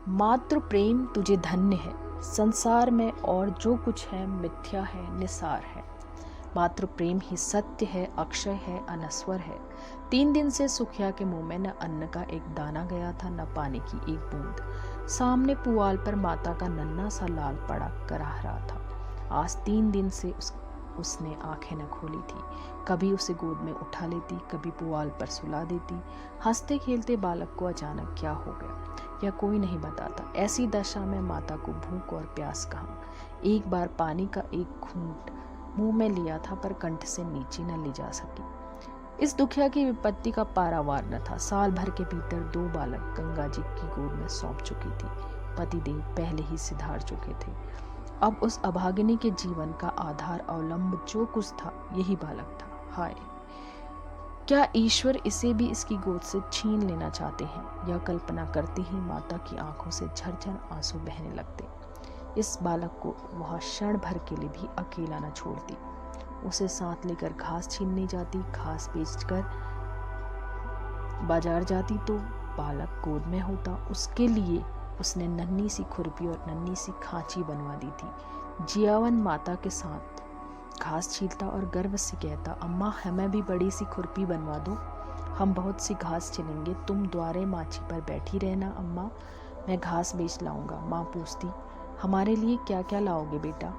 मातृ प्रेम तुझे धन्य है, संसार में और जो कुछ है मिथ्या है, निसार है। मातृ प्रेम ही सत्य है, अक्षय है, अनस्वर है। 3 दिन से सुखिया के मुंह में न अन्न का एक दाना गया था, न पानी की एक बूंद। सामने पुआल पर माता का नन्हा सा लाल पड़ा कराह रहा था। आज 3 दिन से उसने आंखें न खोली थी। कभी उसे गोद में उठा लेती, कभी पुआल पर सुला देती। हंसते खेलते बालक को अचानक क्या हो गया यह कोई नहीं बताता। ऐसी दशा में माता को भूख और प्यास कहाँ। एक बार पानी का एक घूंट मुंह में लिया था, पर कंठ से नीचे न ले जा सकी। इस दुखिया की विपत्ति का पारावार न था। साल भर के भीतर 2 बालक गंगा जी की गोद में सौंप चुकी थी। पतिदेव पहले ही सिधार चुके थे। अब उस अभागिनी के जीवन का आधार अवलंब जो कुछ था, यही बालक था। हाय, क्या ईश्वर इसे भी इसकी गोद से छीन लेना चाहते हैं। यह कल्पना करते ही माता की आंखों से झरझर आंसू बहने लगते। इस बालक को वह क्षण भर के लिए भी अकेला न छोड़ती। उसे साथ लेकर घास छीनने जाती, घास बेचकर बाजार जाती तो बालक गोद में होता। उसके लिए उसने नन्ही सी खुरपी और नन्ही सी खांची बनवा दी थी। जियावन माता के साथ घास छीलता और गर्व से कहता, अम्मा हमें भी बड़ी सी खुरपी बनवा दो, हम बहुत सी घास छिलेंगे, तुम द्वारे माची पर बैठी रहना अम्मा, मैं घास बेच लाऊंगा। माँ पूछती, हमारे लिए क्या क्या लाओगे बेटा।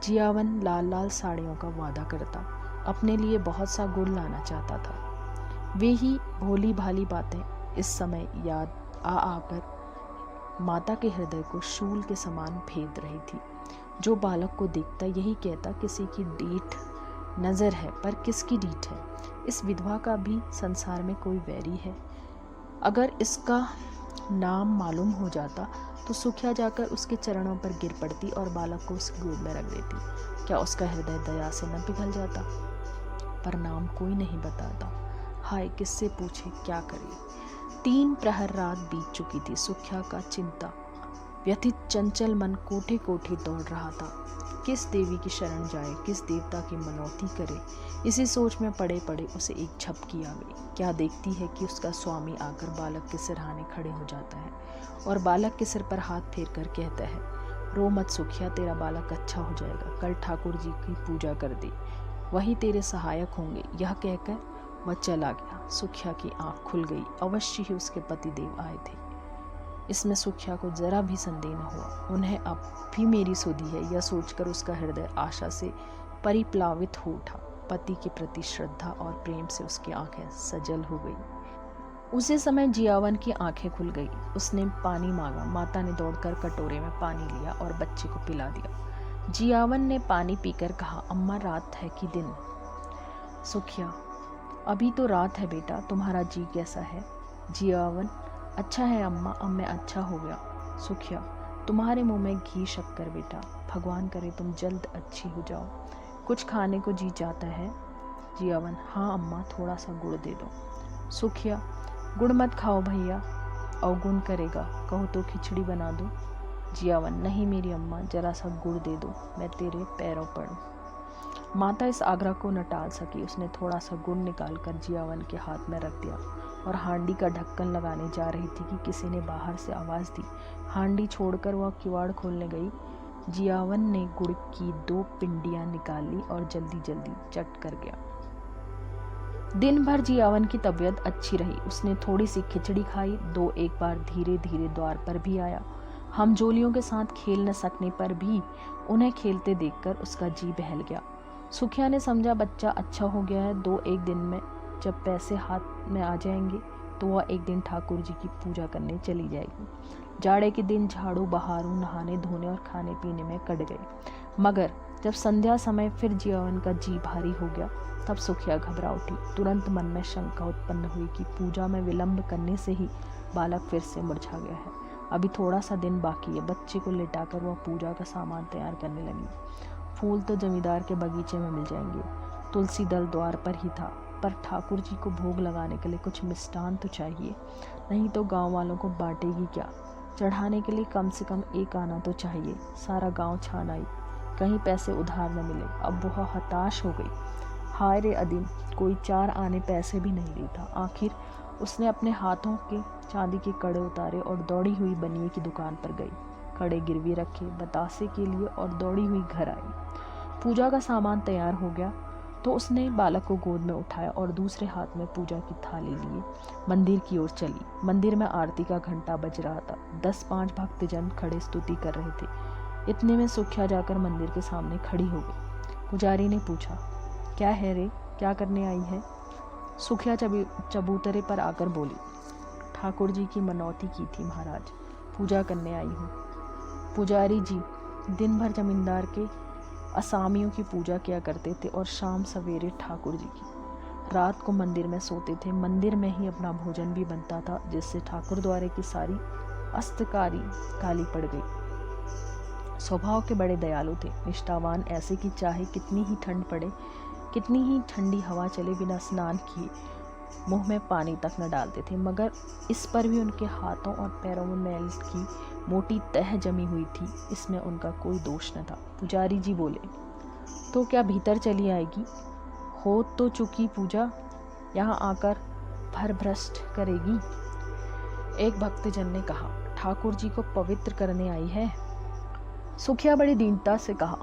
जियावन लाल लाल साड़ियों का वादा करता, अपने लिए बहुत सा गुड़ लाना चाहता था। वे ही भोली भाली बातें इस समय याद आ आकर माता के हृदय को शूल के समान भेद रही थी। जो बालक को देखता यही कहता, किसी की डीठ नजर है, पर किसकी डीठ है। इस विधवा का भी संसार में कोई वैरी है। अगर इसका नाम मालूम हो जाता तो सुखिया जाकर उसके चरणों पर गिर पड़ती और बालक को उसकी गोद में रख देती। क्या उसका हृदय दया से न पिघल जाता। पर नाम कोई नहीं बताता। हाय, किससे पूछे, क्या करे। 3 प्रहर रात बीत चुकी थी। सुखिया का चिंता व्यथित चंचल मन कोठे कोठे दौड़ रहा था। किस देवी की शरण जाए, किस देवता की मनौती करे। इसी सोच में पड़े पड़े उसे एक झपकी आ गई। क्या देखती है कि उसका स्वामी आकर बालक के सिरहाने खड़े हो जाता है और बालक के सिर पर हाथ फेर कर कहता है, रो मत सुखिया, तेरा बालक अच्छा हो जाएगा। कल ठाकुर जी की पूजा कर दे, वही तेरे सहायक होंगे। यह कहकर वह चला गया। सुखिया की आंख खुल गई। अवश्य ही उसके पतिदेव आए थे। इसमें सुखिया को जरा भी संदेह न हुआ। उन्हें अब भी मेरी सुधि है, यह सोचकर उसका हृदय आशा से परिप्लावित हो उठा। पति के प्रति श्रद्धा और प्रेम से उसकी आंखें सजल हो गई। उसी समय जियावन की आंखें खुल गई। उसने पानी मांगा। माता ने दौड़कर कटोरे में पानी लिया और बच्चे को पिला दिया। जियावन ने पानी पीकर कहा, अम्मा रात है कि दिन। सुखिया, अभी तो रात है बेटा, तुम्हारा जी कैसा है। जियावन, अच्छा है अम्मा, अब मैं अच्छा हो गया। सुखिया, तुम्हारे मुंह में घी शक्कर बेटा, भगवान करे तुम जल्द अच्छी हो जाओ। कुछ खाने को जी चाहता है। जियावन, हाँ अम्मा, थोड़ा सा गुड़ दे दो। सुखिया, गुड़ मत खाओ भैया, अवगुण करेगा, कहो तो खिचड़ी बना दो। जियावन, नहीं मेरी अम्मा, जरा सा गुड़ दे दो, मैं तेरे पैरों पड़ूं। माता इस आग्रह को न टाल सकी। उसने थोड़ा सा गुड़ निकाल कर जियावन के हाथ में रख दिया और हांडी का ढक्कन लगाने जा रही थी कि किसी ने बाहर से आवाज़ दी। हांडी छोड़कर वह किवाड़ खोलने गई। जियावन ने गुड़ की 2 पिंडियां निकाल ली और जल्दी जल्दी चट कर गया। दिन भर जियावन की तबीयत अच्छी रही। उसने थोड़ी सी खिचड़ी खाई। 2-1 बार धीरे धीरे द्वार पर भी आया। हम जोलियों के साथ खेल न सकने पर भी उन्हें खेलते देखकर उसका जी बहल गया। सुखिया ने समझा बच्चा अच्छा हो गया है। 2-1 दिन में जब पैसे हाथ में आ जाएंगे तो वह एक दिन ठाकुर जी की पूजा करने चली जाएगी। जाड़े के दिन झाड़ू बहारू, नहाने धोने और खाने पीने में कट गए। मगर जब संध्या समय फिर जियावन का जी भारी हो गया, तब सुखिया घबरा उठी। तुरंत मन में शंका उत्पन्न हुई कि पूजा में विलंब करने से ही बालक फिर से मुरझा गया है। अभी थोड़ा सा दिन बाकी है। बच्चे को लेटाकर वह पूजा का सामान तैयार करने लगी। फूल तो जमींदार के बगीचे में मिल जाएंगे। तुलसी दल द्वार पर ही था, पर ठाकुर जी को भोग लगाने के लिए कुछ मिष्ठान तो चाहिए, नहीं तो गांव वालों को बांटेगी क्या। चढ़ाने के लिए कम से कम 1 आना तो चाहिए। सारा गांव छान आई, कहीं पैसे उधार न मिले। अब वह हताश हो गई। हाय रे अदीम, कोई 4 आने पैसे भी नहीं देता। आखिर उसने अपने हाथों के चांदी के कड़े उतारे और दौड़ी हुई बनिए की दुकान पर गई। कड़े गिरवी रखे बतासे के लिए और दौड़ी हुई घर आई। पूजा का सामान तैयार हो गया तो उसने बालक को गोद में उठाया और दूसरे हाथ में पूजा की थाली लिए मंदिर की ओर चली। मंदिर में आरती का घंटा बज रहा था। 10-5 भक्तजन खड़े स्तुति कर रहे थे। इतने में सुखिया जाकर मंदिर के सामने खड़ी हो गई। पुजारी ने पूछा, क्या है रे, क्या करने आई है? सुखिया चबूतरे पर आकर बोली, ठाकुर जी की मनौती की थी महाराज, पूजा करने आई हूँ। पुजारी जी दिन भर जमींदार के असामियों की पूजा किया करते थे और शाम सवेरे ठाकुर जी की। रात को मंदिर में सोते थे। मंदिर में ही अपना भोजन भी बनता था, जिससे ठाकुर द्वारे की सारी अस्तकारी काली पड़ गई। स्वभाव के बड़े दयालु थे, निष्ठावान, ऐसे कि चाहे कितनी ही ठंड पड़े, कितनी ही ठंडी हवा चले, बिना स्नान किए मुंह में पानी तक न डालते थे। मगर इस पर भी उनके हाथों और पैरों में मैल की मोटी तह जमी हुई थी, इसमें उनका कोई दोष न था। पुजारी जी बोले, तो क्या भीतर चली आएगी? हो तो चुकी पूजा, यहाँ आकर भरभ्रष्ट करेगी? एक भक्तजन ने कहा, ठाकुर जी को पवित्र करने आई है। सुखिया बड़ी दीनता से कहा,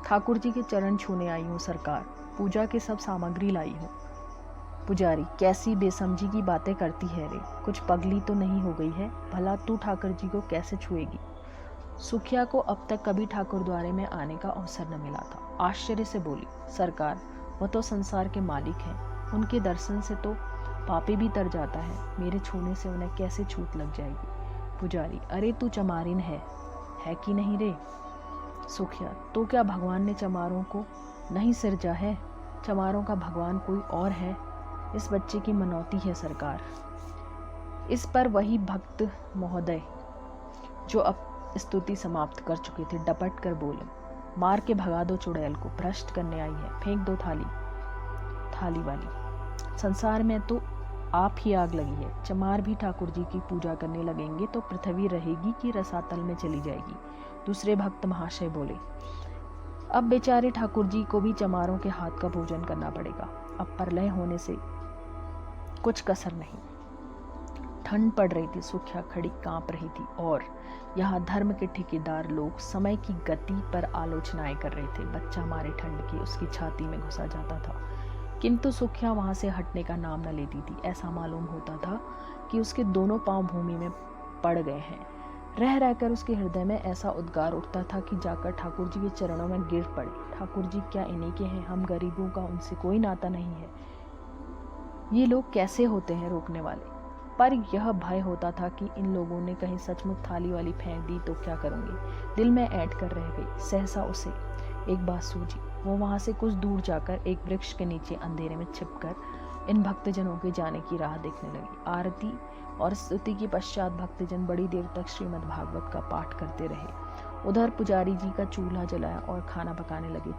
ठाकुर जी के चरण छूने आई हूँ सरकार, पूजा की सब सामग्री लाई हूँ। पुजारी, कैसी बेसमझी की बातें करती है रे, कुछ पगली तो नहीं हो गई है? भला तू ठाकुर जी को कैसे छुएगी? सुखिया को अब तक कभी ठाकुर द्वारे में आने का अवसर न मिला था। आश्चर्य से बोली, सरकार, वह तो संसार के मालिक हैं, उनके दर्शन से तो पापी भी तर जाता है, मेरे छूने से उन्हें कैसे छूट लग जाएगी? पुजारी, अरे तू चमारिन है कि नहीं रे? सुखिया, तो क्या भगवान ने चमारों को नहीं सिरजा है? चमारों का भगवान कोई और है? इस बच्चे की मनौती है सरकार। इस पर वही भक्त महोदय जो अब स्तुति समाप्त कर चुके थे डपट कर बोले, मार के भगा दो चुड़ैल को, भ्रष्ट करने आई है, फेंक दो थाली वाली। संसार में तो आप ही आग लगी है। चमार भी ठाकुर जी की पूजा करने लगेंगे तो पृथ्वी रहेगी कि रसातल में चली जाएगी? दूसरे भक्त महाशय बोले, अब बेचारे ठाकुर जी को भी चमारों के हाथ का भोजन करना पड़ेगा। अब प्रलय होने से कुछ कसर नहीं। ठंड पड़ रही थी, सुखिया खड़ी कांप रही थी और यहाँ धर्म के ठेकेदार लोग समय की गति पर आलोचनाएं कर रहे थे। बच्चा मारे ठंड की उसकी छाती में घुसा जाता था, किंतु सुखिया वहां से हटने का नाम न लेती थी। ऐसा मालूम होता था कि उसके दोनों पांव भूमि में पड़ गए हैं। रह रहकर उसके हृदय में ऐसा उद्गार उठता था कि जाकर ठाकुर जी के चरणों में गिर पड़े। ठाकुर जी क्या इन्हीं के हैं? हम गरीबों का उनसे कोई नाता नहीं है। ये लोग कैसे होते हैं रोकने वाले? पर यह भय होता था कि इन लोगों ने कहीं सचमुच थाली वाली फेंक दी तो क्या करूंगी? दिल में ऐंठ कर रह गई। सहसा उसे एक बात सूझी। वो वहां से कुछ दूर जाकर एक वृक्ष के नीचे अंधेरे में छिपकर इन भक्तजनों के जाने की राह देखने लगी। आरती और स्तुति के पश्चात भक्तजन बड़ी देर तक श्रीमद् भागवत का पाठ करते रहे। उधर पुजारी जी का चूल्हा जलाया और खाना पकाने लगे।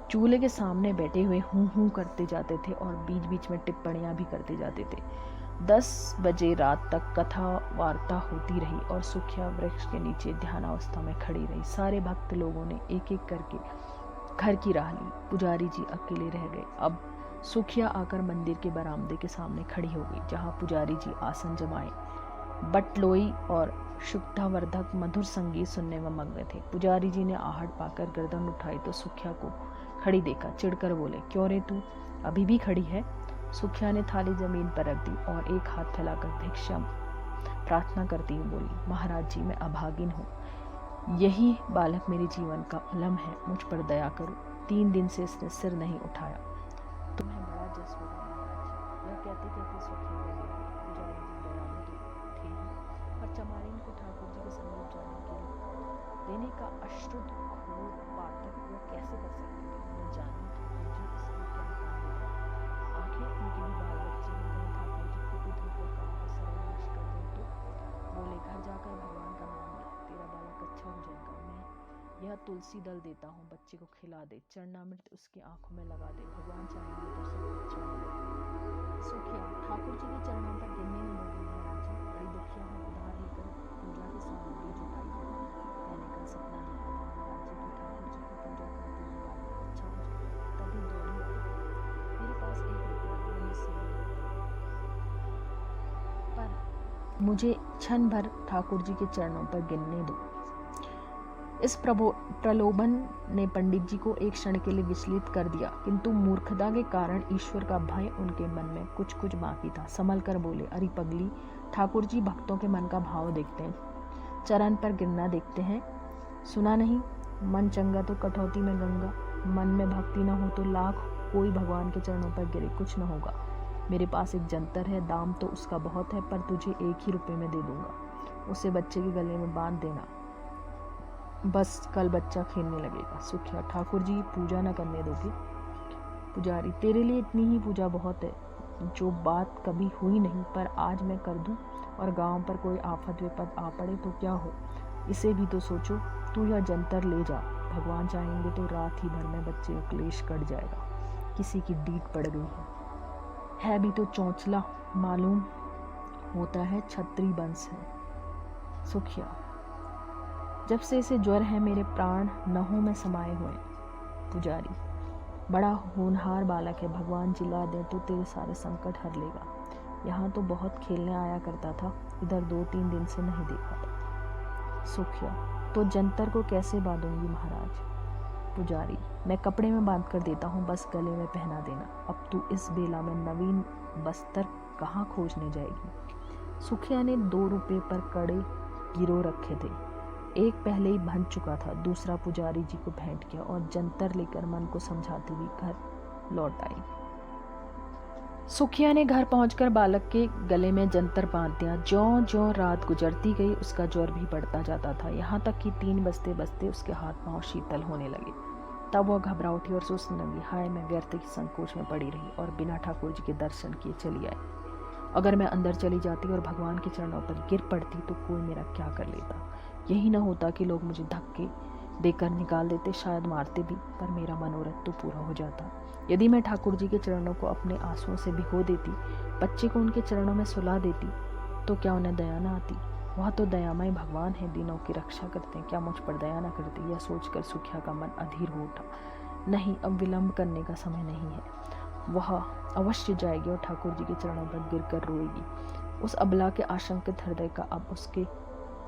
चूल्हे के सामने बैठे हुए हूं करते जाते थे और बीच बीच में टिप्पणियां भी करते जाते थे। 10 बजे रात तक कथा वार्ता होती रही और सुखिया वृक्ष के नीचे ध्यानावस्था में खड़ी रही। सारे भक्त लोगों ने एक एक करके घर की राह ली। पुजारी जी अकेले रह गए। अब सुखिया आकर मंदिर के बरामदे के सामने खड़ी हो गई, जहाँ पुजारी जी आसन जमाए बटलोई और शुद्धावर्धक मधुर संगीत सुनने में मग्न थे। पुजारी जी ने आहट पाकर गर्दन उठाई तो सुखिया को खड़ी देखा। चिढ़कर बोले, क्यों रे तू अभी भी खड़ी है? सुखिया ने थाली जमीन पर रख दी और एक हाथ फैलाकर भिक्षा प्रार्थना करती हुई बोली, महाराज जी, मैं अभागिन हूँ। यही बालक मेरे जीवन का अलम है, मुझ पर दया करो। 3 दिन से इसने सिर नहीं उठाया। तुम्हें बड़ा जस होगा महाराज। यह कहते कहते सुखिया बोली, पुजारी जी दयालु तो थे ही, पर चमारिन को ठाकुर जी के समीप जाने के देने का अश्रुद्ध घोर पातक वो कैसे कर सकते थे? न जाने ठाकुर जी इसमें क्या काम होगा। आखिर उनके भी बाल बच्चे हैं, कहीं ठाकुर जी कुपित होकर काम को सर्वनाश कर दें तो? बोले, घर जाकर भगवान का नाम ले, तेरा बालक अच्छा हो जाएगा। मैं यह तुलसी दल देता हूँ, बच्चे को खिला दे, चरणामृत उसकी आंखों में लगा दे, भगवान चाहेंगे तो सब अच्छा होगा। सुखिया ठाकुर जी के चरणों पर गिरने में बोली, महाराज जी, बड़ी दुखिया हूँ, उधार लेकर पूजा की सामग्री जुटाई है। मैंने कल सपना देखा था महाराज जी की ठाकुर जी की पूजा करते हुए बालक अच्छा हो जाएगा। तभी दौड़ी आई, मेरे पास 1 रुपया दो, मुझसे ले लो। मुझे क्षण भर ठाकुर जी के चरणों पर गिरने दो। इस प्रलोभन ने पंडित जी को एक क्षण के लिए विचलित कर दिया, किंतु मूर्खता के कारण ईश्वर का भय उनके मन में कुछ कुछ बाकी था। संभल कर बोले, अरे पगली, ठाकुर जी भक्तों के मन का भाव देखते हैं, चरण पर गिरना देखते हैं। सुना नहीं, मन चंगा तो कटौती में गंगा। मन में भक्ति न हो तो लाख कोई भगवान के चरणों पर गिरे, कुछ न होगा। मेरे पास एक जंतर है, दाम तो उसका बहुत है, पर तुझे 1 ही रुपये में दे दूंगा। उसे बच्चे के गले में बांध देना, बस कल बच्चा खेलने लगेगा। सुखिया, ठाकुर जी पूजा न करने दोगे? पुजारी, तेरे लिए इतनी ही पूजा बहुत है, जो बात कभी हुई नहीं, पर आज मैं कर दूं और गांव पर कोई आफत विपत आ पड़े तो क्या हो, इसे भी तो सोचो। तू यह जंतर ले जा, भगवान चाहेंगे तो रात ही भर में बच्चे का क्लेश कट जाएगा। किसी की डीट पड़ गई है भी तो चौंचला, मालूम होता है छत्री वंश है। सुखिया, जब से इसे ज्वर है मेरे प्राण नहों में समाये हुए। पुजारी, बड़ा होनहार बालक है, भगवान जिला दे तो तेरे सारे संकट हर लेगा। यहाँ तो बहुत खेलने आया करता था, इधर 2-3 दिन से नहीं देखा। सुखिया, तो जंतर को कैसे बांधूंगी महाराज? पुजारी, मैं कपड़े में बांध कर देता हूँ, बस गले में पहना देना। अब तू इस बेला में नवीन बस्तर कहाँ खोजने जाएगी? सुखिया ने 2 रुपये पर कड़े गिरो रखे थे, एक पहले ही बंध चुका था, दूसरा पुजारी जी को भेंट किया और जंतर लेकर मन को समझाती हुई घर लौट आई। सुखिया ने घर पहुंचकर बालक के गले में जंतर बांध दिया। ज्यों-ज्यों रात गुजरती गई उसका ज्वर भी बढ़ता जाता था, यहाँ तक कि 3 बजते बजते उसके हाथ पांव शीतल होने लगे। तब वह घबरा उठी और सोचने लगी, हाय मैं व्यर्थ की संकोच में पड़ी रही और बिना ठाकुर जी के दर्शन किए चली आई। अगर मैं अंदर चली जाती और भगवान के चरणों पर गिर पड़ती तो कोई मेरा क्या कर लेता। यही न होता कि लोग मुझे धक्के देकर निकाल देते, शायद मारते भी, पर मेरा मनोरथ तो पूरा हो जाता। यदि मैं ठाकुर जी के चरणों को अपने आंसुओं से भिगो देती, बच्चे को उनके चरणों में सुला देती, तो क्या उन्हें दया न आती? वह तो दयामय भगवान है, दिनों की रक्षा करते हैं, क्या मुझ पर दया न करती? यह सोचकर सुखिया का मन अधीर हो उठा। नहीं, अब विलंब करने का समय नहीं है। वह अवश्य जाएगी और ठाकुर जी के चरणों पर गिरकर रोएगी। उस अबला के आशंकित हृदय का अब उसके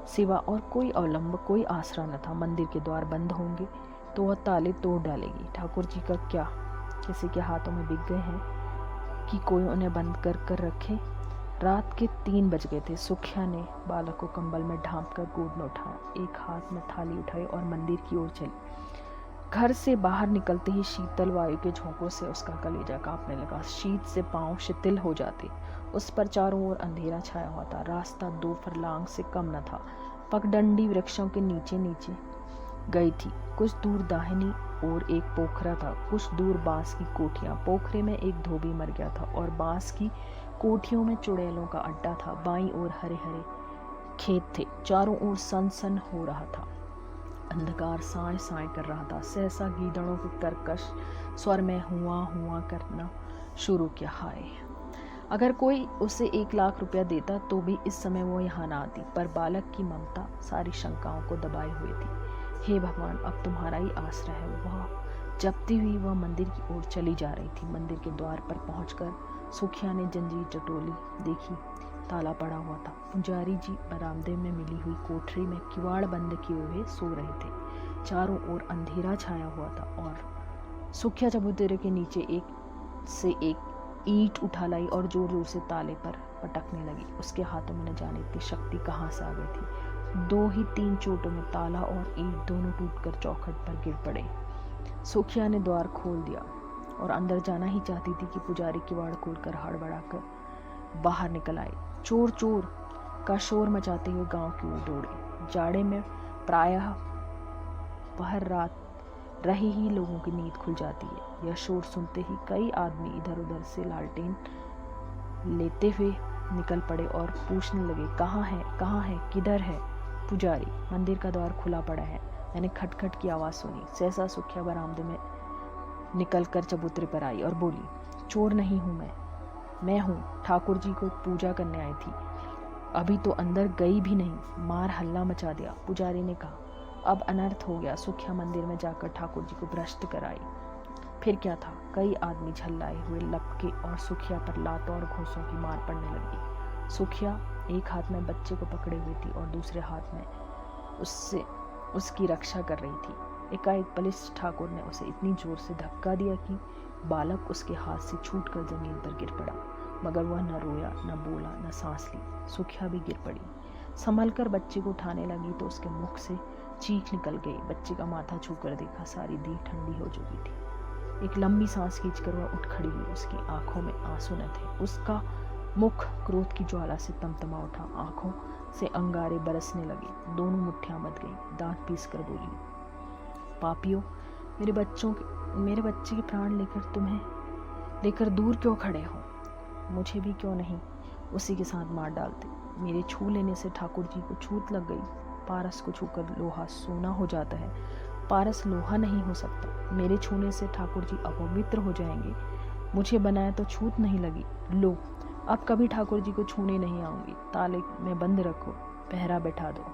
सिवा और कोई अवलंब, कोई आसरा न था। मंदिर के द्वार बंद होंगे तो वह ताले तोड़ डालेगी। ठाकुर जी का क्या किसी के हाथों में बिक गए हैं कि कोई उन्हें बंद कर रखे? रात के 3 बज गए थे। सुखिया ने बालक को कंबल में ढांप कर गोद में उठाया, एक हाथ में थाली उठाई और मंदिर की ओर चली। घर से बाहर निकलते ही शीतल वायु के झोंकों से उसका कलेजा कांपने लगा। शीत से पांव शिथिल हो जाते। उस पर चारों ओर अंधेरा छाया हुआ था। रास्ता 2 फरलांग से कम न था। पगडंडी वृक्षों के नीचे नीचे गई थी। कुछ दूर दाहिनी ओर एक पोखरा था, कुछ दूर बांस की कोठियां। पोखरे में एक धोबी मर गया था और बांस की कोठियों में चुड़ैलों का अड्डा था। बाईं ओर हरे हरे खेत थे। चारों ओर सन हो रहा था। अंधकार साए साए कर रहा था। सहसा गीदड़ों के कर्कश स्वर में हुआ करना शुरू किया। हाय, अगर कोई उसे 1 लाख रुपया देता तो भी इस समय वो यहाँ ना आती, पर बालक की ममता सारी शंकाओं को दबाए हुए थी। हे भगवान, अब तुम्हारा ही आसरा है। वह जपती हुई वह मंदिर की ओर चली जा रही थी। मंदिर के द्वार पर पहुंचकर सुखिया ने जंजीर टटोली, देखी ताला पड़ा हुआ था। पुजारी जी बरामदे में मिली हुई कोठरी में किवाड़ बंद किए हुए सो रहे थे। चारों ओर अंधेरा छाया हुआ था और सुखिया चबूतरे के नीचे एक ईंट उठा लाई और जोर जोर से ताले पर पटकने लगी। उसके हाथों में न जाने इतनी शक्ति कहाँ से आ गई थी। 2 ही 3 चोटों में ताला और ईंट दोनों टूटकर चौखट पर गिर पड़े। सुखिया ने द्वार खोल दिया और अंदर जाना ही चाहती थी कि पुजारी किवाड़ खोलकर हड़बड़ाकर बाहर निकल आए। चोर चोर का शोर मचाते हुए गांव की ओर दौड़े। जाड़े में प्रायः पहर रात रही ही लोगों की नींद खुल जाती है। यह शोर सुनते ही कई आदमी इधर उधर से लालटेन लेते हुए निकल पड़े और पूछने लगे, कहाँ है, किधर है? पुजारी, मंदिर का द्वार खुला पड़ा है, मैंने खटखट की आवाज़ सुनी। सहसा सुखिया बरामदे में निकल कर चबूतरे पर आई और बोली, चोर नहीं हूँ मैं हूँ, ठाकुर जी को पूजा करने आई थी, अभी तो अंदर गई भी नहीं। मार हल्ला मचा दिया। पुजारी ने कहा, अब अनर्थ हो गया। सुखिया मंदिर में जाकर ठाकुर जी को भ्रष्ट कराई। फिर क्या था, कई आदमी झल्लाए हुए लपके और सुखिया पर लातों और घूंसों की मार पड़ने लगी। सुखिया एक हाथ में बच्चे को पकड़े हुई थी और दूसरे हाथ में उसकी रक्षा कर रही थी। एकाएक बलिष्ठ ठाकुर ने उसे इतनी जोर से धक्का दिया कि बालक उसके हाथ से छूटकर जमीन पर गिर पड़ा, मगर वह न रोया, न बोला, न सांस ली। सुखिया भी गिर पड़ी। संभल कर बच्चे को उठाने लगी तो उसके मुख से चीख निकल गई। बच्चे का माथा छूकर देखा, सारी देह ठंडी हो चुकी थी। एक लंबी सांस खींचकर वह उठ खड़ी हुई। उसकी आंखों में आंसू न थे। उसका मुख क्रोध की ज्वाला से तमतमा उठा। आंखों से अंगारे बरसने लगे। दोनों मुट्ठियां मत गई। दांत पीस कर बोली, पापियों, मेरे बच्चे के प्राण लेकर दूर क्यों खड़े हो? मुझे भी क्यों नहीं उसी के साथ मार डालते? मेरे छू लेने से ठाकुर जी को छूत लग गई। पारस को छूकर लोहा सोना हो जाता है, पारस लोहा नहीं हो सकता। मेरे छूने से ठाकुर जी अपवित्र हो जाएंगे। मुझे बनाया तो छूत नहीं लगी। लो, अब कभी ठाकुर जी को छूने नहीं आऊंगी। ताले में बंद रखो, पहरा बैठा दो।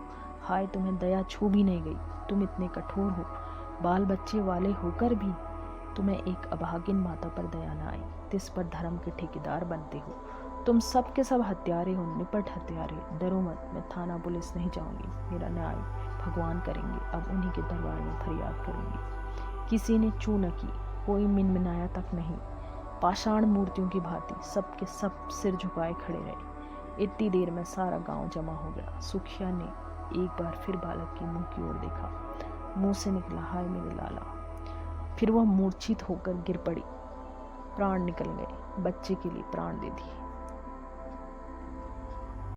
हाय, तुम्हें दया छू भी नहीं गई। तुम इतने कठोर हो, बाल बच्चे वाले होकर भी तुम्हें एक अभागिन माता पर दया न आई। तिस पर धर्म के ठेकेदार बनते हो। तुम सब के सब हत्यारे हो, निपट हत्यारे। डरो मत, मैं थाना पुलिस नहीं जाऊंगी। मेरा न्याय भगवान करेंगे। अब उन्हीं के दरबार में फरियाद करूंगी। किसी ने चू न की, कोई मिनमिनाया तक नहीं। पाषाण मूर्तियों की भांति सब के सब सिर झुकाए खड़े रहे। इतनी देर में सारा गांव जमा हो गया। सुखिया ने एक बार फिर बालक के मुंह की ओर देखा। मुंह से निकला, हाय मेरे लाला। फिर वह मूर्छित होकर गिर पड़ी। प्राण निकल गए। बच्चे के लिए प्राण दे दिए।